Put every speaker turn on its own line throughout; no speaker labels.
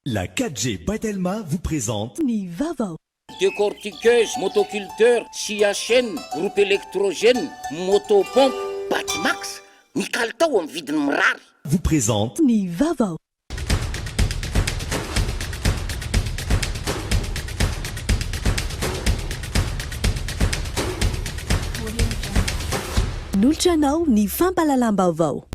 La 4G Batelma vous présente
Nivava.
Décortiqueuse, motoculteur, scie à chaîne, groupe électrogène, motopompe, Batimax, ny kalitao amin'ny vidiny mirary.
Vous présente
Nivava. Noltranao ny fampalalam-baovao.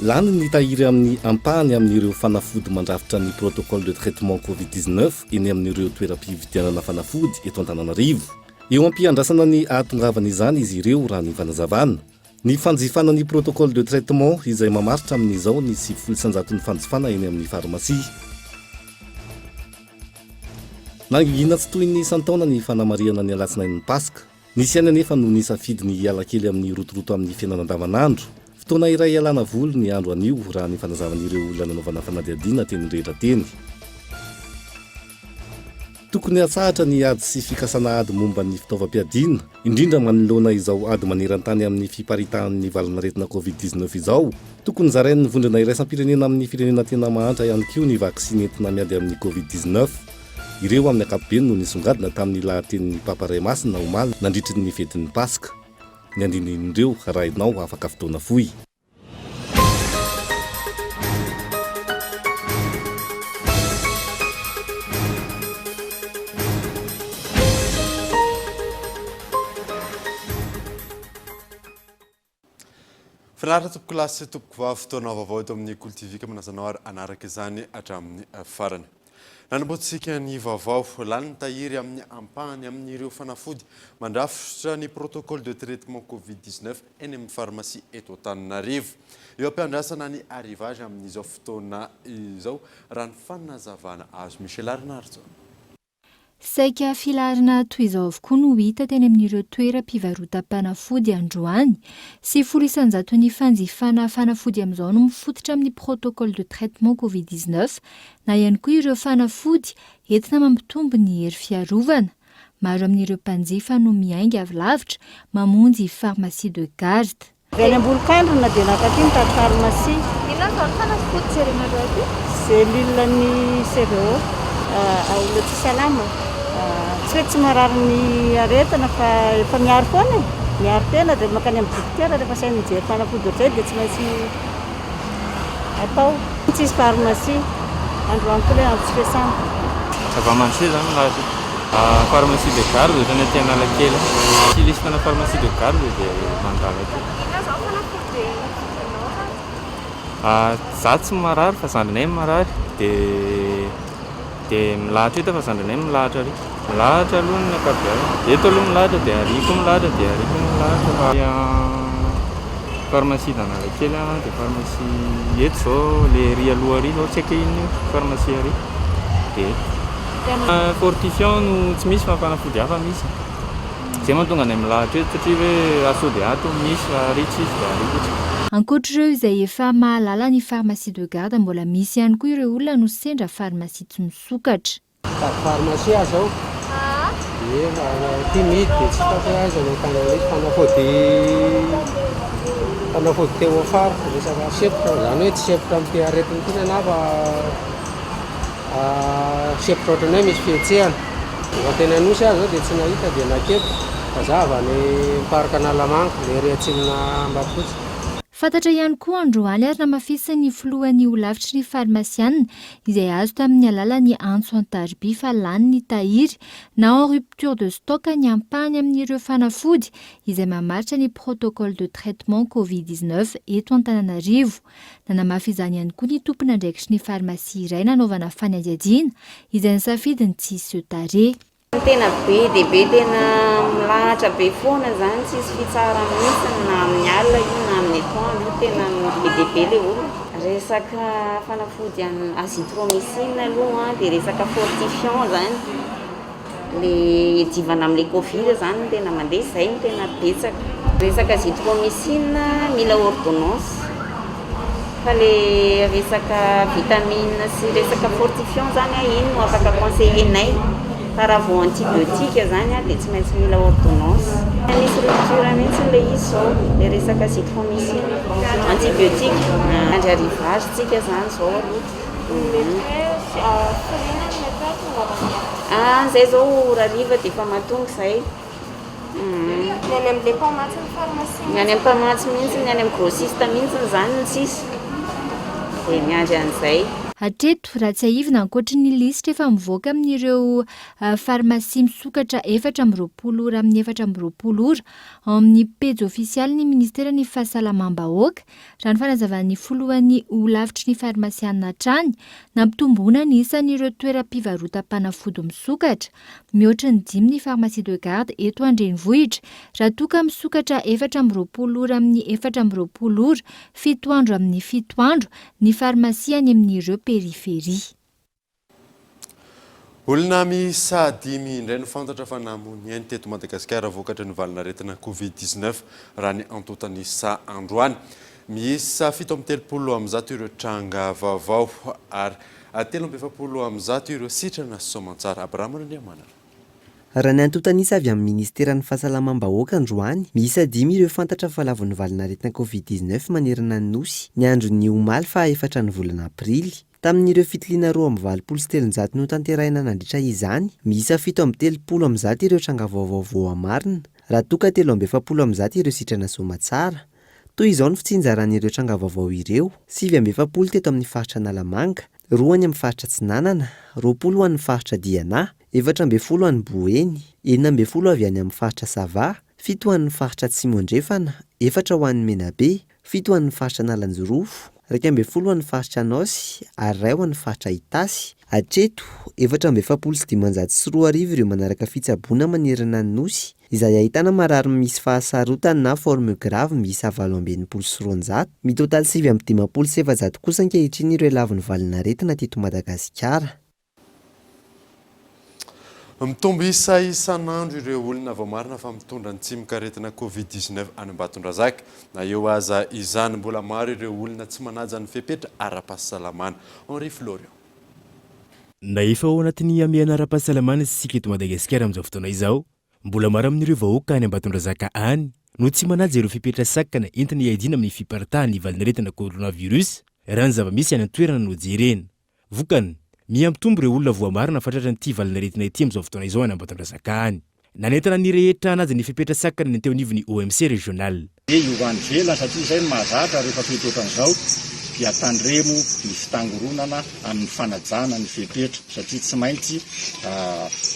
Lany ny tahiry amin'ny ampahany amin'ireo fanafody mandrafitra ny protocole de traitement Covid-19 eny amin'ireo toeram-pividianana fanafody eto Antananarivo. Eo ampiandrasana ny ahatongavana izany izy ireo raha ny fanazavana. Ny fanjifana ny protocole de traitement izay mamaritra amin'izao ny 700 fanjifana eny amin'ny farmasia. Nangina tsy toy ny isan-taona ny fanamariana ny alatsinain'ny Paska. Nisy ihany anefa no nisafidy ny hiala kely amin'ny rotoroto amin'ny fiainana andavanandro. Fotoana iray ialana voly ny andro anio raha ny fanazavan'ireo olona nanaovana fanadihadiana teny rehetra-teny. Tokony hatsahatra ny ady sy fikasana ady momba ny fitaovam-piadiana, indrindra manoloana izao ady maneran-tany amin'ny fiparitahan'ny valanaretina Covid-19 izao. Tokony zarain'ny vondrona iraisam-pirenena amin'ny firenena tena mahantra ihany koa ny vaksiny entina miady amin'ny Covid-19. Ireo amin'ny ankapobeny no nisongadina tamin'ny lahatenin'ny Papa Ray Masina omaly nandritry ny fetin'ny Paska. Ny andinindreo rahainao afaka fotoana foy.
Finaritra tompoko lasy tompoko vavy fotoana vaovao eto amin'ny Kultivika manazanao ary anaraka izany hatramin'ny farany. Nanamboatsika ny vaovao lany tahiry amin'ny ampahany amin'ireo fanafody mandrafitra ny protocole de traitement Covid-19 eny amin'ny farmasia eto Antananarivo. Eo ampiandrasana ny arrivage amin'izao fotoana izao raha ny fanazavana azo Michel Arnardo.
Saika filarina toy izao avokoa no hita teny amin'ireo toeram-pivarotam-panafody androany sy 700 ny fanjifana fanafody amin'izao no mifototra amin'ny protocole de traitement Covid-19 na ihany koa ireo fanafody entina mampitombo ny hery fiarovana. Maro amin'ireo mpanjifa no miainga avy lavitra mamonjy pharmacie de garde.
Any Ambolokandrona dia nakaty mitady pharmacie.
Inona izao ny fanafody tsy rehetra aty?
Selula ny CVO, aolo tsy salama. Tsy hoe tsy marary ny aretina fa efa miaro foana e. Miaro tena dia makany amin'ny dokotera rehefa sainy mijery fanafody ohatr'izay dia tsy maintsy atao. Tsisy pharmacie, androany koa ilay andro tsy fiasana.
Zava-manitsy zany lahatra. Pharmacie de garde zany aty Analakely. Tsy lisitana pharmacie de garde dia mandala aty.
Inona izao ny fanafody
Za tsy marary fa zandrinay marary dia milahatra hita fa zandrinay milahatra ary. Milahatra aloha ny ankabehany. Eto aloha milahatra dia ariko milahatra dia ariko milahatra fa pharmacie d'Analakely dia pharmacie eto zao le ry aloha ary zao tsy haiko ino pharmacie ary dia fortifiant no tsy misy fa fanafody hafa misy. Zay mahatonga anay milahatra eto satria hoe asody ato misy ary tsisy dia ary ohatra.
Ankoatr'ireo izay efa mahalala ny pharmacie de garde mbola misy ihany koa ireo olona no sendra pharmacie tsy misokatra.
Pharmacie aho zao timide dia tsy fantatra azy fanafody teo afara resaka sepotra zany hoe tsy sepotra amin'ny aretina tena na fa sepotra ohatran'ny hoe misy fihetsehana. Fa tena nosy azy zao dia tsy nahita dia nakepo mazava ny parc Analamanga le rehatsinona Ambatokotsy.
Fantatra ihany koa androany ary namafisany filohan'ny olavitry ny farmasiana izay azo tamin'ny alalan'ny antso an-tariby fa lany ny tahiry na en rupture de stock ny ampahany amin'ireo fanafody izay mamaritra ny protocole de traitement Covid-19 eto Antananarivo. Nanamafy izany ihany koa ny tompona andraikitry ny farmasia iray nanaovana fanadihadiana izay nisafidy ny tsisy tare.
Tena be dia be tena milahatra be foana zany tsisy fitsara mihitsy na amin'ny alina io na amin'ny atoandro tena be dia be ilay olona. Resaka fanafody azithromycine aloha dia resaka fortifiant zany le divana amin'ilay Covid zany tena mandeha izay no tena betsaka. Resaka azithromycine mila ordonnance fa le resaka vitamine sy resaka fortifiant zany iny no afaka conseillenay fa raha vao antibiotika zany dia tsy maintsy mila ordonnance. Misy rupture mihitsy le izy zao le resaka azithromycine antibiotika andry arrivage tsika zany zao zay zao rariva dia efa mahatonga zay. Ny any amin'ny mpamatsy ny pharmacie, ny any amin'ny mpamatsy mihitsy, ny any amin'ny grossiste mihitsy zany ny sisa dia miandry an'izay.
Hatreto raha tsy aivina ankoatra ny lisitra efa mivoaka amin'ireo farmasia misokatra 420 ora amin'ny 420 ora ao amin'ny pejy ofisialy ny ministera ny fahasalamam-bahoaka raha ny fanazavan'ny foloan'ny olavitry ny farmasiana hatrany nampitomboana ny isan'ireo toeram-pivarotam-panafody misokatra mihoatra ny 5 ny pharmacie de garde eto Andrenivohitra raha toa ka misokatra 420 ora amin'ny 420 ora 7 andro amin'ny 7 andro ny farmasia any amin'ireo periférie.
Olona miisa 5 indray no fantatra fa namono ainy teto Madagasikara vokatra ny valinaretina Covid-19 raha ny antotany isa androany. Miisa 17 ireo tranga vaovao ary 17 ireo sitrana soamantsara. Abrahamana ny amana.
Raha ny antotanisa avy amin'ny ministeran'ny fahasalamam-bahoaka androany, miisa 5 ireo fantatra fa lavon'ny valinaretina Covid-19 manerana ny nosy ny andron'ny omaly fa 4 ny volana aprily. Tamin'ireo fitiliana 2.7 no tanterahina nandritra izany, miisa 17 ireo tranga vaovao voamarina, raha toa ka 17 ireo sitrana soamantsara. Toy izao ny fitsinjaran'ireo tranga vaovao ireo: 7 teto amin'ny faritra Analamanga, 2 any amin'ny faritra Tsinanana, 20 any faritra Diana, 14 any Boeny, 14 avy any amin'ny faritra Sava, 7 any faritra Tsimondrefana, 4 ho any Menabe, 7 any faritra Nalanjorofo, 12 any faritra Anaosy, ary 1 any faritra Itasy. Hatreto 17 ireo manaraka fitsaboana manerana ny nosy, izay ahitana marary misy fahasarotana na forme grave miisa 7 mitotaly 7 kosa ankehitriny ireo lavon'ny valinaretina teto Madagasikara.
Mitombo isa isan'andro ireo olona voamarina fa mitondra ny tsimikaretina Covid-19 any Ambatondrazaka. Na eo aza izany mbola maro ireo olona tsy manaja ny fepetra ara-pahasalamana. Henri Florian.
Na efa ao anatin'ny amiana ara-pahasalamana sisika eto Madagasikara amin'izao fotoana izao, mbola maro amin'ireo vahoaka any Ambatondrazaka any no tsy manaja ireo fepetra sakana entina hiadina amin'ny fiparitahan'ny valinaretina coronavirus raha ny zava-misy any an-toerana no jerena. Vokany miampitombo ireo olona voamarina fatratra nyity valinaretina ity amin'izao fotoana izao any Ambatondrazaka any. Nanentana nirehetra anazy ny fepetra sakana ny teo anivon'ny OMC régional.
Io any velany satria izay mahazatra rehefa fetotan'izao dia tandremo ny fitangoronana amin'ny fanajana ny fepetra satria tsy maintsy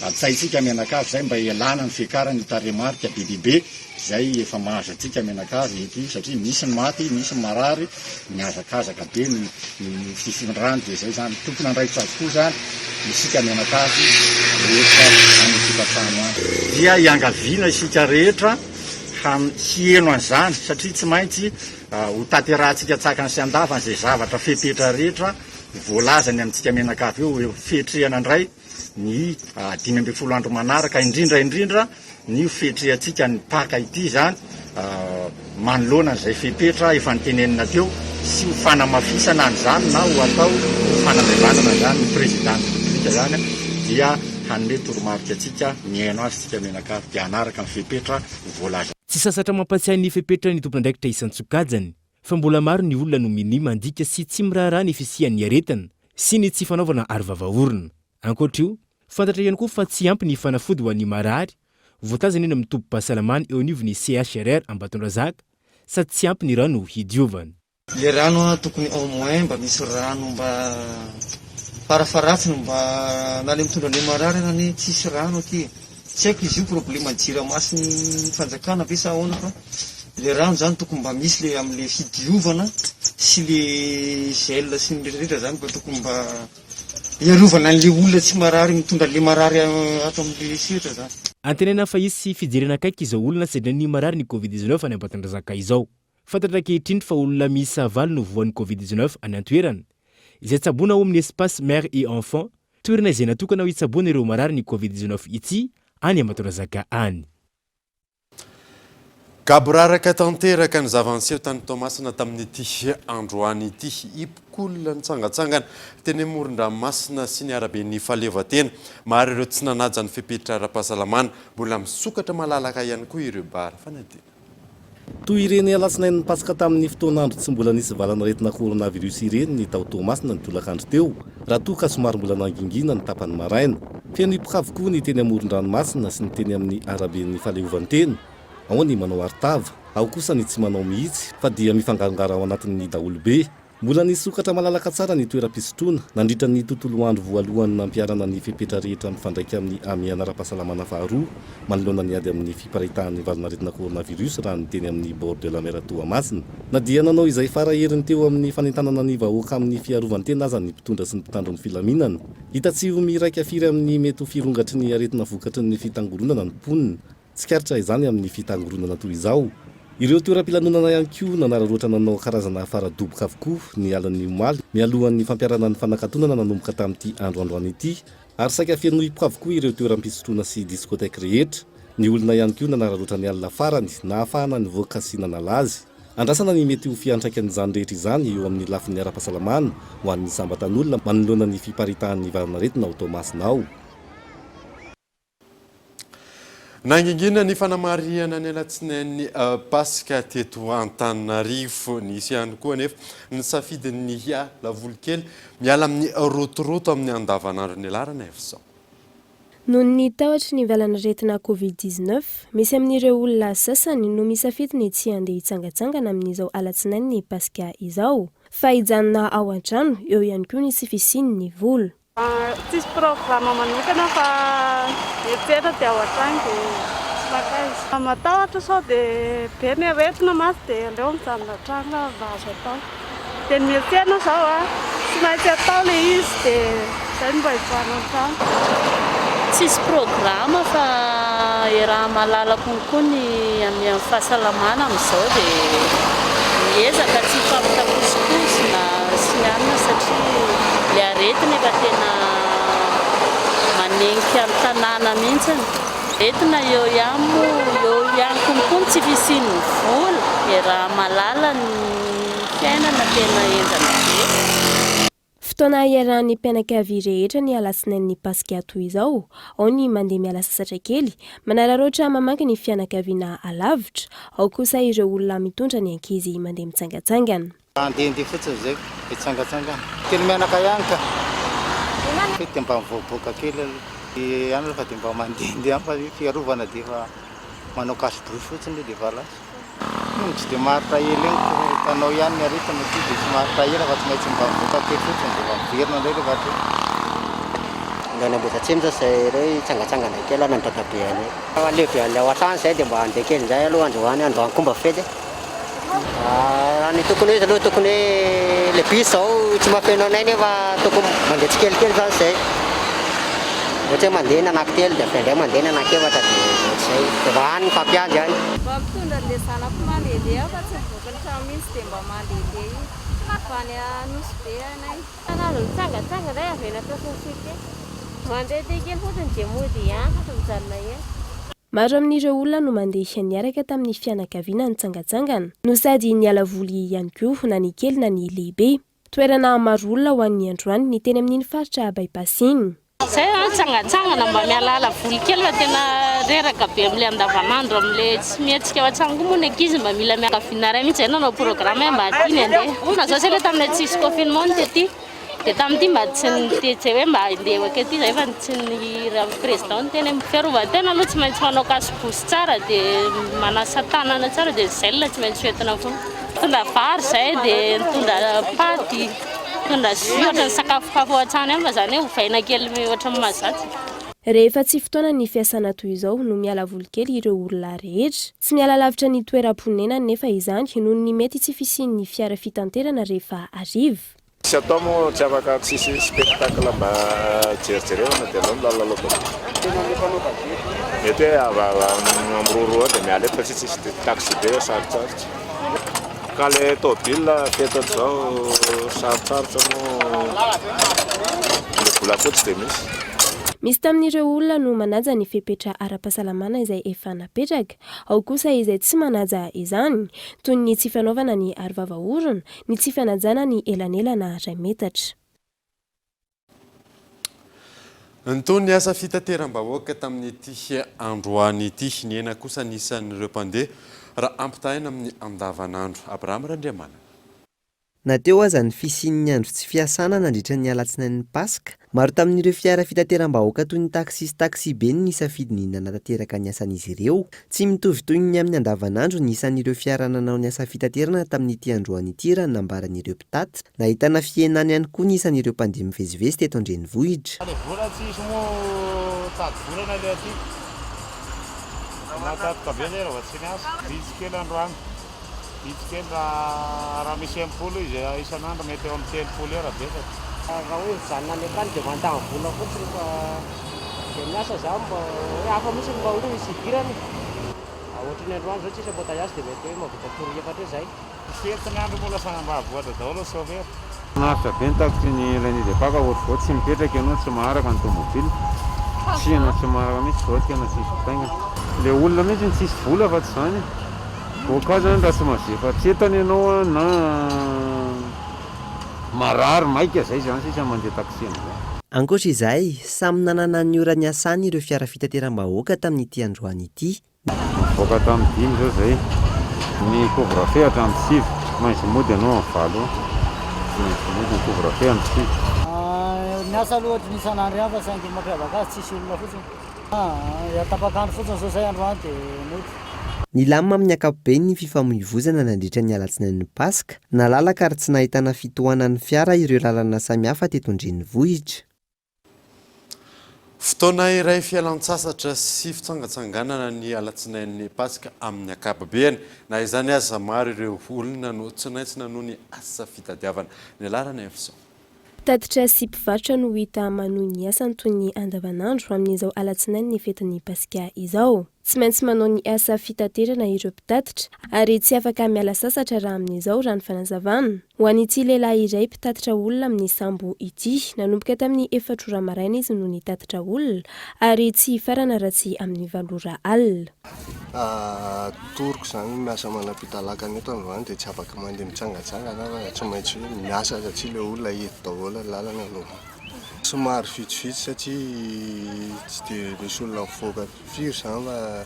atsaitsika menakavy izay mba ialana ny fiakarany taremarika bebe izay efa mahazo atsika menakavy eto satria misy ny maty, misy ny marary, miazakazaka be ny fifindrany dia izay zany tokony andraikitra avokoa zany isika menakavy rehetra amin'ny fipatrano any. Dia iangaviana isika rehetra hieno an'izany satria tsy maintsy ho taterahantsika tsakany sy andafany izay zavatra fepetra rehetra voalazany amintsika menakavy eo fetrehana indray ny 12 andro manaraka indrindra ny fetrehantsika ny paka ity zany manoloana izay fepetra efa nitenenina teo sy ho fanamafisana an'izany na ho atao fanamaivanana zany ny présidente republika zany dia hanome toromarika atsika mihaino azy tsika menakavy dia hanaraka ny fepetra voalaza.
Tsy sasatra mampatsiahy ny fepetra ny tompon'andraikitra isan-tsokajany, fa mbola maro ny olona no miny mandika sy tsy miraharaha ny fisian'ny aretina sy ny tsy fanaovana arovavaorona. Ankoatr'io, fantatra ihany koa fa tsy ampy ny fanafody ho an'ny marary, voatazana eny amin'ny tobim-pahasalamana eo anivon'ny CHRR Ambatondrazaka sady tsy ampy ny rano hidiovana.
Le rano tokony au moins mba misy rano mba farafaratsiny mba na le mitondra le marary na ny tsisy rano aty. Tsy haiko izy io problema jiramaso ny fanjakana ve sa ahoana fa le rano zany tokony mba misy le amin'le fidiovana sy le gel sy ny rehetra zany mba tokony mba iarovana an'le olona tsy marary mitondra le marary ato amin'le sehatra zany.
Antenena fa izy fijerena akaiky izao olona sedra ny marary ny Covid-19 any Ambatondrazaka izao. Fantatra ankehitriny fa olona miisa 9 no voan'ny Covid-19 any an-toerana. Izay tsaboana ao amin'ny espace mère et enfant, toerana izay natokana ho itsaboana ireo marary ny Covid-19 ity any Ambatondrazaka any.
gaboraraka tanteraka ny zava-niseho tany Toamasina tamin'ity androany ity ipok'olona nitsangatsangana teny amoron-dranomasina sy ny arabe ny fahaleovan-tena maro ireo tsy nanaja ny fipetrara ara-pahasalamana mbola misokatra malalaka ihany koa ireo bara fanadina.
Toy ireny alatsinainy pasika tamin'ny fotoanandro tsy mbola nisy valanaretina coronavirus ireny ny tao Toamasina ny tolakandro teo raha toa ka somary mbola nangingina ny tapany maraina feno hipoka avokoa ny teny amoron-dranomasina sy ny teny amin'ny arabe ny fahaleovan-tena. Ao ny manao artava, ao kosa ny tsy manao mihitsy fa dia mifangarongara ao anatin'ny daholobe. Mbola nisokatra malalaka tsara ny toeram-pisotroana nandritra ny tontolo andro voalohany nampiarana ny fepetra rehetra mifandraika amin'ny amiana ara-pahasalamana faharoa manoloana ny ady amin'ny fiparitahan'ny valanaretina coronavirus raha ny teny amin'ny bord de la mer Toamasina. Na dia nanao izay faraherin'ny teo amin'ny fanentanana ny vahoaka amin'ny fiarovan-tena aza ny mpitondra sy ny mpitandro ny filaminana. Hitatsiho miraika firy amin'ny mety ho firongatry ny aretina vokatry ny fitangoronana ny mponina. Tsikaritra izany amin'ny fitangoronana toy izao. Ireo toeram-pilanonana ihany koa nanararoatra nanao karazana faradoboka avokoa ny alan'ny omaly mialohan'ny fampiarana ny fanakatonana nanomboka tamin'ity androandroany ity ary saika feno hipoka avokoa ireo toeram-pisotroana sy diskoteka rehetra. Ny olona ihany koa nanararoatra ny alina farany na ahafahana ny voaka sy nanala azy. Andrasana ny mety ho fiantraikan'izany rehetra izany eo amin'ny lafin'ny ara-pahasalamana ho an'ny sambatan'olona manoloana ny fiparitahan'ny valanaretina ao Toamasina ao.
Nangingina ny fanamariana ny alatsinain'ny pasika teto Antananarivo nisy ihany koa nefa ny safidin'ny hiala volokely miala amin'ny rotoroto amin'ny andavanandro ny alarana efizao.
Noho ny tahotra ny valanaretina Covid-19, misy amin'ireo olona sasany no misafidy ny tsy handeha hitsangatsangana amin'izao alatsinainy ny pasika izao. Fa hijanona ao an-trano, eo ihany koa ny tsy fisian'ny vola.
Tsisy programa manokana fa etsena dia ao an-trano dia sakaizy. Matahotra sao dia be ny aretina maty dia aleo mijanona an-trano mba azo atao. Dia ny miantsena zao tsy maintsy atao ilay izy dia izay mba hijanona an-trano.
Tsisy programa fa raha malala konkoa ny amin'ny fahasalamana amin'izao dia miezaka tsy fampitapositosina sy ny anona satria ilay aretina efa tena manenky amin'ny tanàna mihitsy. Aretina eo ihany konkoa tsy fisian'ny vola raha malala ny fiainana tena enjana be.
Fotoana iarahan'ny mpianakavy rehetra ny alatsinain'ny pasika toy izao, ao ny mandeha miala sasatra kely, manararoatra mamaky ny fianakaviana alavitra, ao kosa ireo olona mitondra ny ankizy mandeha mitsangatsangana.
Andeha fotsiny zay, mitsangatsangana. Teny mianaka ihany ka. Dia mba mivoaboaka kely ihany fa dia mba mandeha fa fiarovana dia efa manao cache-brousse fotsiny dia efa lasa. Tsy dia maritra ela eny tanao ihany ny aretina dia tsy maritra ela fa tsy maintsy mba mivoaka kely fotsiny dia efa miverina indray rehefa atao.
Ngana ambotatsimy zao zay ireo hitsangatsangana kely anandraka be any. Alehibe any ao an-trano zay dia mba handeha kely izay aloha androany komba fety. Raha ny tokony izy aloha tokony le bis zao tsy mahafeno anay nefa tokony mandeha tsikelikely zany zay. Ohatra hoe mandeha anankitelo dia indray mandeha anankefatra dia zay. Efa any fampiandry any.
Mba mitondra an'ilay zanako mandehandeha fa tsy mivoaka ny trano mihitsy dia mba mandehandeha io. Fa any Anosy be anay. Tanàna mitsangatsangana avena tosintsika. Mandeha kely fotsiny dia mody ihany fa mijanona eny.
Maro amin'ireo olona no mandeha niaraka tamin'ny fianakaviana nitsangatsangana, no sady niala voly ihany koa na ny kely na ny lehibe. Toerana maro olona ho an'ny androany ny teny amin'iny faritra bypass iny.
Zay nitsangatsangana mba mialala voly kely fa tena reraka be amin'ilay andavanandro amin'ilay tsy mietsika ao an-trano koa moa ny ankizy mba mila mianakaviana ray mihitsy nanao programme mba tiany andeha. Na zao zay ilay tamin'ilay tsisy confinement tety. Dia tamin'ity mba tsy nitetsy hoe mba handeha ho akety zay fa tsy ny président teny fiarovan-tena aloha tsy maintsy manao cache-brousse tsara dia manasa tanana tsara dia zay tsy maintsy hoentina foana. Mitondra vary zay dia mitondra paty, mitondra jus ohatra ny sakafokafo ao an-trano ihany fa zany hoe ovaina kely ohatra ny mahazatsy.
Rehefa tsy fotoana ny fiasana toy izao no miala voly kely ireo olona rehetra. Tsy miala lavitra ny toeram-ponenany nefa izany noho ny mety tsy fisian'ny fiara fitanterana rehefa ariva.
Tsy atao moa tsy afaka tsisy spectacle mba jerijerena dia aleo milalao loatra. Mety hoe amroroa dia miala eto fa tsisy taxi be sarotsarotra. Ka le tômôbila feto zao sarotsarotra moa le vola fotsy dia misy.
Misy tamin'ireo olona no manaja ny fepetra ara-pahasalamana izay efa napetraka, ao kosa izay tsy manaja izany, toy ny tsy fanaovana ny arovava-orona, ny tsy fanajana ny elanelana ray metatra.
Nytony asa fitateram-bahoaka tamin'ity androany ity, ny ena kosa nisan'ireo mpandeha raha ampitahina amin'ny andavanandro. Abraham Randriamana.
Nateo aza ny fisian'ny andro tsy fiasana nandritra ny alatsinain'ny Paska, maro tamin'ireo fiara fitateram-bahoaka toy ny taksi sy taksi be ny nisafidy ny nanatanteraka ny asan'izy ireo. Tsy mitovy toy ny amin'ny andavanandro ny isan'ireo fiara nanao ny asa fitaterana tamin'ity androany ity raha nambaran'ireo mpitady. Nahitana fienany ihany koa ny isan'ireo mpandeha mivezivezy teto an-drenivohitra.
Vola tsisy moa tady volana ilay aty. Natatika be zay raha tsy miasa. Bitsykely androany. Bitsykely raha misy impolo izy isan'andro mety eo amin'ny telopolo eo raha betsaka.
Raha hoe mijanona any akany dia mandany vola fotsiny fa dia miasa zaho mba hoe hafa misy mba hoe misy idirany. Ohatry ny androany zao tsisy embotaiasy dia mety hoe mahavita toro efatra izay.
Fetiny andro mola sanambahavoatra daholo sauvera.
Nafitra be ny taksi ny ilain'izy apaka ohatr'izao tsy mipetraka ianao tsy maharaka ny tomobily. Tsy ianao tsy maharaka mihitsy zao tena tsisy fitaingana. Ilay olona mihitsy tsisy vola fa tsy izany. Voankazo zany raha tsy mazefa entana ianao na marary maika izay zany sisa mandeha taksi amin'izay.
Ankoatra izay, samy nanana ny ora ny asany ireo fiara fitateram-bahoaka tamin'ity androany ity.
Voaka tamin'ny 5 zao izay, ny couvre-feu hatramin'ny 7, maintsy mody ianao amin'ny valo. Maintsy mody ny couvre-feu amin'ny 7.
Ny asa aloha ohatry ny isan'andro ihany fa saingy mampiavaka azy tsisy olona fotsiny. Tapakandro fotsiny zao izay androany dia mody.
Nilamina amin'ny ankapobeny ny fifamoivoizana nandritra ny alatsinain'ny Paska, nalalaka ary tsy nahitana fitohanan'ny fiara ireo lalana samihafa teto an-drenivohitra.
Fotoana iray fialan-tsasatra sy fitsangatsanganana ny alatsinain'ny Paska amin'ny ankapobeny. Na izany aza maro ireo olona no tsy naitsina noho ny asa fitadiavana. Ny alarana Efson.
Tatitra sy mpivarotra no hita manohy ny asany toy ny andavanandro amin'izao alatsinainy ny fetin'ny Paska izao. Tsy maintsy manao ny asa fitaterana ireo mpitatitra ary tsy afaka miala sasatra raha amin'izao raha ny fanazavana. Ho an'ity lehilahy iray mpitatitra olona amin'ny sambo ity, nanomboka tamin'ny 4 ora maraina izy no nitatitra olona ary tsy farana raha tsy amin'ny 8 ora alina.
Toroko zany miasa manam-pitalaka neto androany dia tsy afaka mandeha mitsangatsangana fa tsy maintsy miasa satria ilay olona eto daholo lalana aloha. Somary vitsivitsy satria tsy dia misy olona mivoaka firy izany fa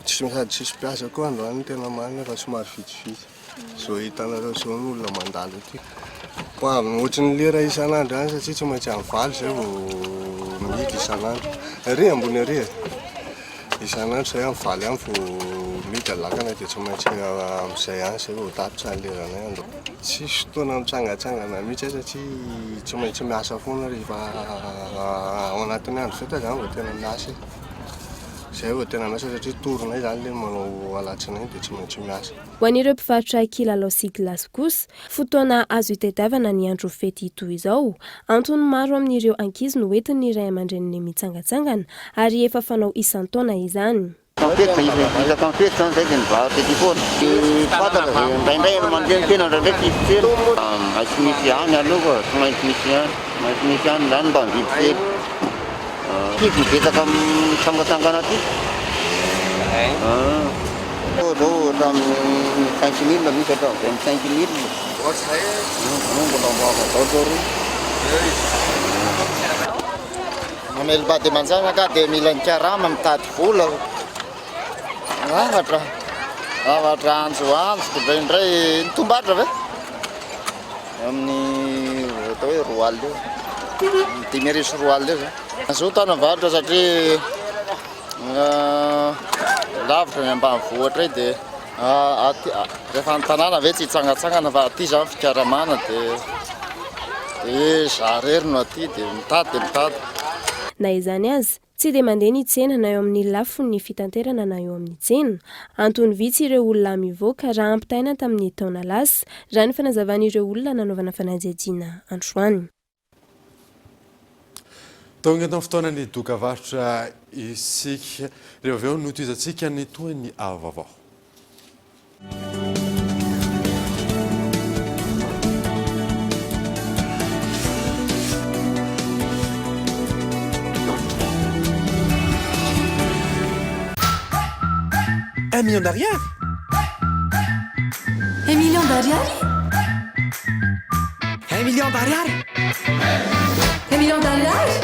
sady tsisy mpiasa koa androany tena marina fa somary vitsivitsy. Izao hitanareo izao ny olona mandalo ity. Ohatry ny lera isan'andro ihany satria tsy maintsy amin'ny valo izay vao mihidy isan'andro. Ary ambony ary isan'andro izay amin'ny valo ihany vao mihidy lakana dia tsy maintsy amin'izay ihany izay vao tapitra ny leranay andro. Tsisy fotoana mitsangatsangana mihitsy satria tsy maintsy miasa foana rehefa ao anatin'ny andro fetra izany vao tena miasa. Izay vao tena miasa satria toronay izany ilay manao alatsinainy dia tsy maintsy miasa.
Ho an'ireo mpivarotra kilalao sy gilasy kosa, fotoana azo hitadiavana ny andro fety toy izao. Antony maro amin'ireo ankizy no entiny ny ray aman-dreniny mitsangatsangana ary efa fanao isan-taona izany.
Kampety iza kampety zany zay dia mivarotra ety foana. Fataka indraindray mandeha tena indraindray tsisy tsena. Maintsy misy any aloha tsy maintsy misy any. Maintsy misy any zany mba mividy tsena. Kizy mibetsaka amin'ny mitsangatsangana aty. Zao tamin'ny 5 000 misy atao 25 000. Mbola mboavao zao mamely bady aman-jana ka dia mila ny karama mitady vola. Avatra anjoanjo dia indray nitombatra ve? Amin'ny atao hoe roa alina eo. 5 roa alina eo zany. Zao tana mivarotra satria lavitra ny ambanivohitra dia rehefa ny tanàna ve tsy hitsangatsangana fa aty zany fikaramana dia zarery no aty dia mitady.
Na izany azy, tsy dia mandeha ny tsena na eo amin'ny lafiny ny fitanterana na eo amin'ny tsena. Antony vitsy ireo olona mivoaka raha ampitaina tamin'ny taona lasa raha ny fanazavan'ireo olona nanaovana fanadihadiana androany.
Tonga eto amin'ny fotoanany dokavarotra isika rehefa avy eo notoizantsika ny toany vaovao.
1 million d'ariary
1 million d'ariary
1 million d'ariary
1 million d'ariary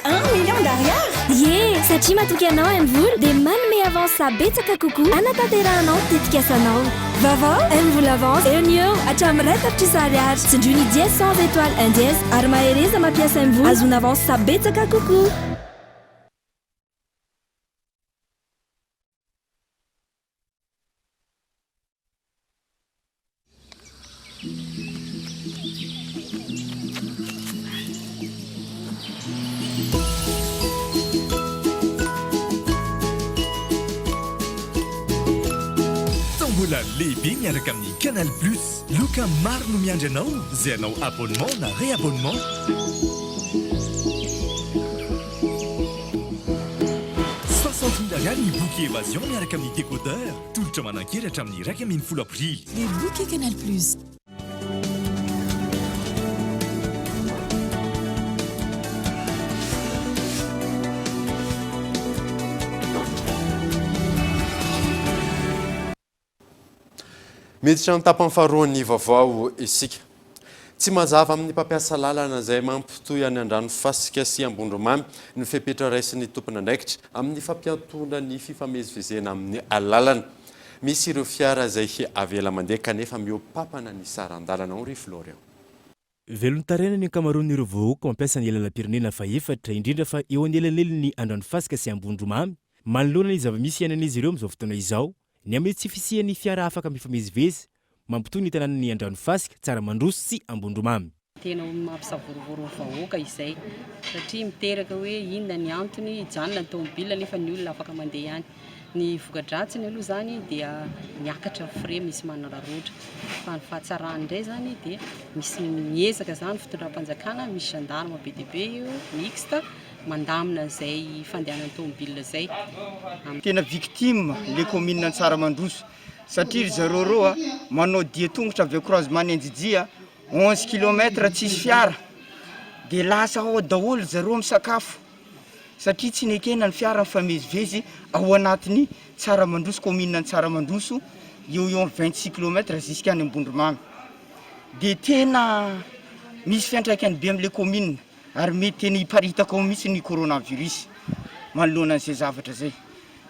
1 million d'ariary
Ye, satria matoky anao M-vola dia manome avance betsaka kokoa anatanteranao tetikasanao. Vaovao M-vola avance €1 hatramin'ny 2 tapitrisa ariary. Tsindriony 10 100 étoiles 1 dièse ary mahereza mampiasa M-vola azona avance betsaka kokoa.
lehibe miaraka amin'ny Canal Plus. Loka maro no miandry anao zay anao abonnement na réabonnement. $60,000 ny bouquet évasion miaraka amin'ny décodeur. Tolotra manan-kely hatramin'ny 1 aprily.
Les bouquets Canal Plus.
Miditra ny tapany faharoan'ny vaovao isika. Tsy mazava amin'ny mpampiasa lalana izay mampitohy any andrano fasika sy Ambondromamy ny fepetra raisin'ny tompon'andraikitra amin'ny fampiantona ny fifamezivezena amin'ny lalana. Misy ireo fiara izay avela mandeha kanefa miopapana ny sarandalana ao Rifloreo.
Velon'ny tarena ny ankamaroan'ireo vahoaka mampiasa ny lalam-pirenena fa efatra indrindra fa eo anelanelin'ny andrano fasika sy Ambondromamy manoloana ny zava-misy ianan'izy ireo amin'izao fotoana izao. Ny amin'ny tsy fisian'ny fiara afaka mifamezivezy mampitohy ny tanànan'ny andrano fasika Tsaramandroso sy Ambondromamy.
Tena mampisavorovoro vahoaka izay satria miteraka hoe inona ny antony hijanona ny tomobila nefa ny olona afaka mandeha ihany. Ny voka-dratsiny aloha zany dia miakatra frais misy manararaotra. Fa ny fahatsarany indray zany dia misy miezaka zany fitondram-panjakana misy gendarme be dia be io mixte mandamina izay fandehanan'ny tomobile izay.
Tena victime le commune Tsaramandroso satria zareo reo manao dia tongotra avy croisement Njijia 11 km tsisy fiara dia lasa ao daholo zareo misakafo satria tsy nekena ny fiara mifamezivezy ao anatin'ny Tsaramandroso commune Tsaramandroso eo 26 km jusqu'à Ambondromamy. Dia tena misy fiantraikany be amin'le commune ary mety ny hiparitaka ao mihitsy ny coronavirus manoloana an'izay zavatra zay.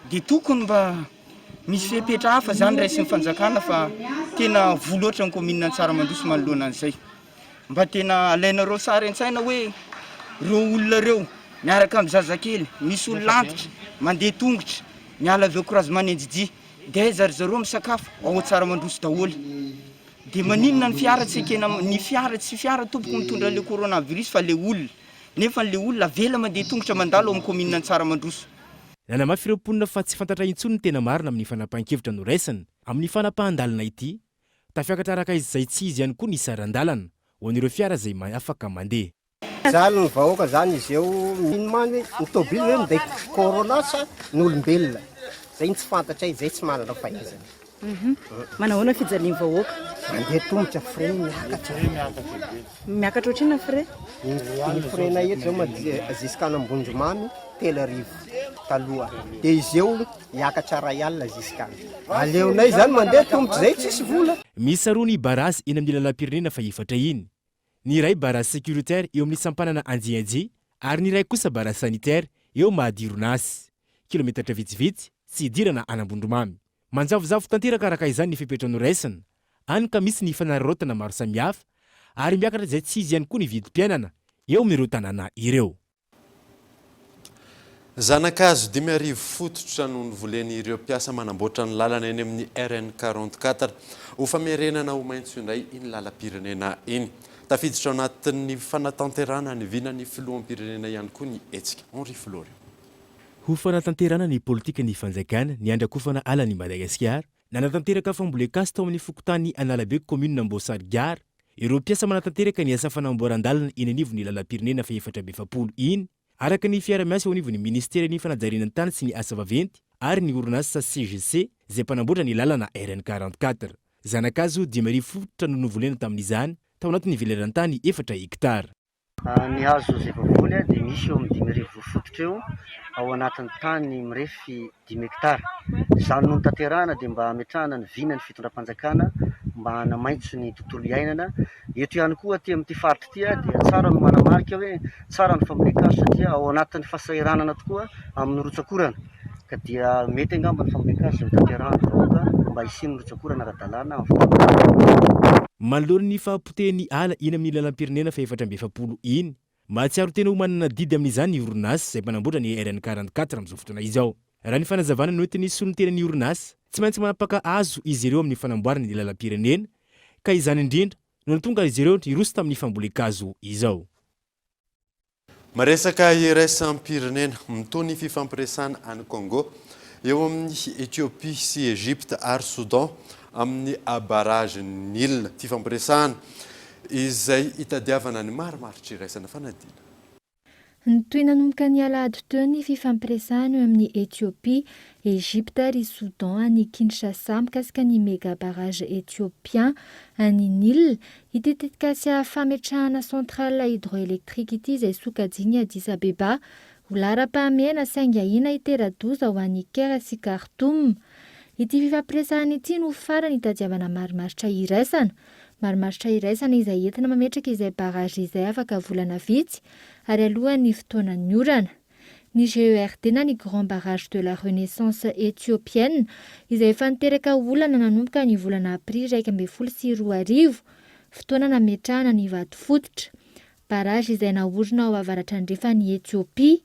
Dia tokony mba misy fepetra hafa zany raisin'ny fanjakana fa tena voloatra ny commune Tsaramandroso manoloana an'izay. Mba tena alainareo sary an-tsaina hoe reo olona reo miaraka amin'ny zazakely misy olona antitra mandeha tongotra miala avy croisement Njijia dia zary zareo misakafo ao Tsaramandroso daholo. Dia maninona ny fiara tsy ekena ny fiara tsy fiara tompoko mitondra le coronavirus fa le olona nefa le olona vela mandeha tongotra mandalo amin'ny commune Tsaramandroso.
Nanamafy ireo mponina fa tsy fantatra intsony ny tena marina amin'ny fanapahan-kevitra noraisana amin'ny fanapahan-dalana ity. Tafiakatra araka izay tsy izy ihany koa ny saran-dalana ho an'ireo fiara izay afaka mandeha.
Zany ny vahoaka zany izy eo minomany ny tobily hoe minday corona sa ny olombelona. Zay ny tsy fantatra izay tsy manana fahaizana.
Manahoana fijaliany vahoaka?
Mandeha tongotra frais miakatra.
Miakatra ohatrina frais?
Ny frais-na eto zao jusqu'à Ambondromamy 3,000 taloha. Dia izy eo miakatra ray alina jusqu'à. Aleonay zany mandeha tongotra zay tsisy vola.
Misy roa ny barazy eny amin'ny lalam-pirenena fa efatra iny. Ny iray barazy sécuritaire eo amin'ny sampanana Anjianji ary ny iray kosa barazy sanitaire eo Mahadironasy. Kilometatra vitsivitsy tsy idirana any Ambondromamy. Manjavozavo tanteraka araka izany ny fepetra noraisana. Any ka misy ny fanararaotana maro samihafa ary miakatra izay tsy izy ihany koa ny vidim-piainana eo amin'ireo tanàna ireo.
Zanakazo 5,000 fototra no nivoleny ireo mpiasa manamboatra ny lalana eny amin'ny RN44 ho famerenana ho maitso indray iny lalam-pirenena iny. Tafiditra ao anatin'ny fanatanterana ny vinan'ny filoham-pirenena ihany koa ny hetsika. Henri Florent.
Ho fanatanterana ny politika ny fanjakana ny andrakofana alan'i Madagasikara nanatanteraka fambolekasy tao amin'ny fokotany Analabe commune Amboasarigara. Ireo mpiasa manatanteraka ny asa fanamboaran-dalana eny anivon'ny lalam-pirenena fa 420 iny araka ny fiara-miasa eo anivon'ny ministera ny fanajariana ny tany sy ny asa vaventy ary ny orinasa CGC izay mpanamboatra ny lalana RN44. Zanakazo 5,000 fototra no novolena tamin'izany tao anatin'ny veleran-tany 4 hektara.
Ny hazo izay voavoly dia misy eo amin'ny 5,000 fototra eo ao anatin'ny tany mirefy 10 hektara. Izany no tanterahana dia mba hametrahana ny vina ny fitondram-panjakana mba hanamaitso ny tontolo iainana. Eto ihany koa aty amin'ity faritra ity dia tsara no manamarika hoe tsara ny famolekasy satria ao anatin'ny fahasahiranana tokoa amin'ny rotsakorana. Ka dia mety angamba ny famolekasy izay tanterahana vahoaka mba hisian'ny rotsakorana ara-dalàna amin'ny fotoana.
Manoloana ny fahapotehan'ny ala iny amin'ny lalam-pirenena fa 470 iny, mahatsiaro tena ho manana didy amin'izany ny orinasa izay mpanamboatra ny RN44 amin'izao fotoana izao. Raha ny fanazavana no entin'ny solon-tenan'ny orinasa, tsy maintsy manapaka azo izy ireo amin'ny fanamboarana ny lalam-pirenena, ka izany indrindra no natonga izy ireo hiroso tamin'ny fambolekazo izao.
Maresaka iraisam-pirenena mitony fifampiresana any Congo eo amin'ny Ethiopie sy Egypte ary Soudan amin'ny barrage Nil fifampiresana izay hitadiavana ny marimaritra iraisana fanadina.
Ny toy nanomboka ny alahady teo ny fifampiresahana eo amin'ny Ethiopie, Egypte ary Soudan any Kinshasa mikasika ny méga barrage éthiopien any Nil itetika sy fametrahana centrale hydroélectrique ity izay sokajiny Addis Abeba ho lara-pahamehana saingy ahina hitera-doza ho an'ny Caire sy Khartoum. Ity fifampiresahana ity no farany hitadiavana marimaritra iraisana. Marimaritra iraisana izay entina mametraka izay barrage izay afaka volana vitsy ary alohan'ny fotoanan'ny orana. Ny GERD na ny Grand Barrage de la Renaissance éthiopienne izay efa niteraka olana nanomboka ny volana aprily 2022, fotoana nametrahana ny vato fototra. Barrage izay naorina ao avaratra andrefan'ny Ethiopie,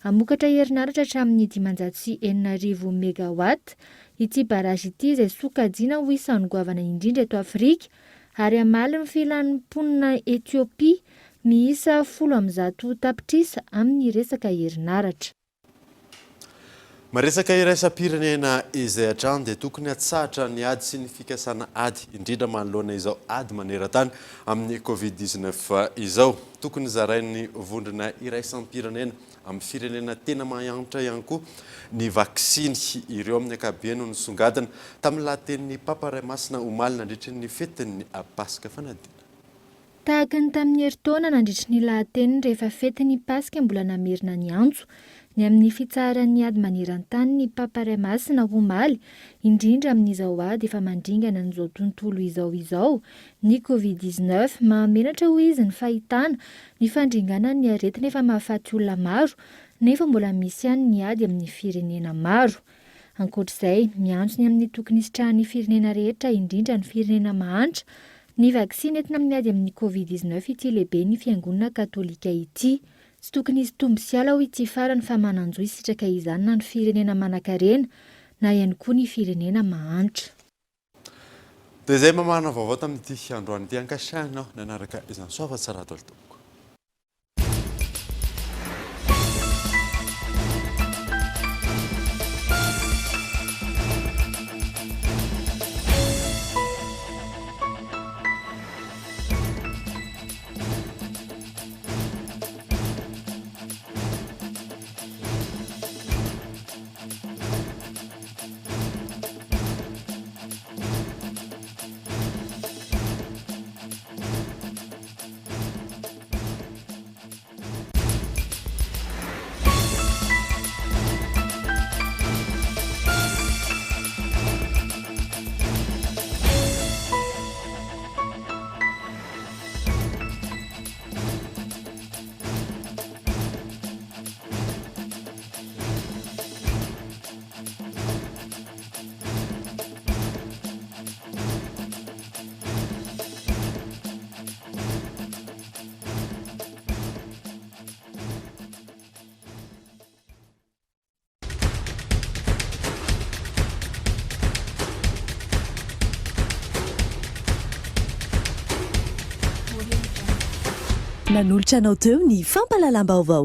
amokatra herinaratra hatramin'ny 509 mégawatt. Ity barrage ity izay sokajiana ho isan'ny goavana indrindra eto Afrika ary amaly ny filan'ny mponina Ethiopie miisa 10 tapitrisa amin'ny resaka herinaratra.
Maresaka iraisam-pirenena izay hatrany dia tokony hatsahatra ny ady sy ny fikasana ady indrindra manoloana izao ady maneran-tany amin'ny Covid-19 izao. Tokony zarain'ny vondrona iraisam-pirenena amin'ny firenena tena mahantra ihany koa ny vaksiny ireo amin'ny ankabeny no nisongadina tamin'ny lahatenin'ny Papa Iray Masina omaly nandritry ny fetin'ny Paska fanadina.
Tahaka ny tamin'ny herintaona nandritry ny lahateniny rehefa fetin'ny Paska mbola namerina ny antso ny amin'ny fitsaharan'ny ady maneran-tany ny Papa Iray Masina omaly indrindra amin'izao ady efa mandringana n'izao tontolo izao ny Covid-19 mahamenatra ho izy ny fahitana ny fandringana ny aretina efa mahafaty olona maro nefa mbola misy ihany ny ady amin'ny firenena maro. Ankoatr'izay, miantso ny amin'ny tokony hisitrahan'ny firenena rehetra indrindra ny firenena mahantra ny vaksiny entina amin'ny ady amin'ny Covid-19 ity lehibe ny fiangonana katolika ity. Tsy tokony hisy tombo sy ala ho ity farany fa mananjo isitraka izany na ny firenena manan-karena na ihany koa ny firenena mahantra.
Dia izay mamana vaovao tamin'ity androany ity ankasiahanao nanaraka izany soava tsara ato alto.
Nanolotra anao teo ny fampalalam-baovao.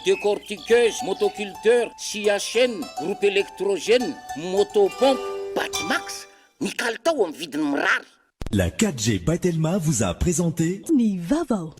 Décortiqueuse, motoculteur, scia chaîne, groupe électrogène, motopompe, Batimax, ny kalitao amin'ny vidiny mirary.
La 4G by Telma vous a présenté
ny vaovao.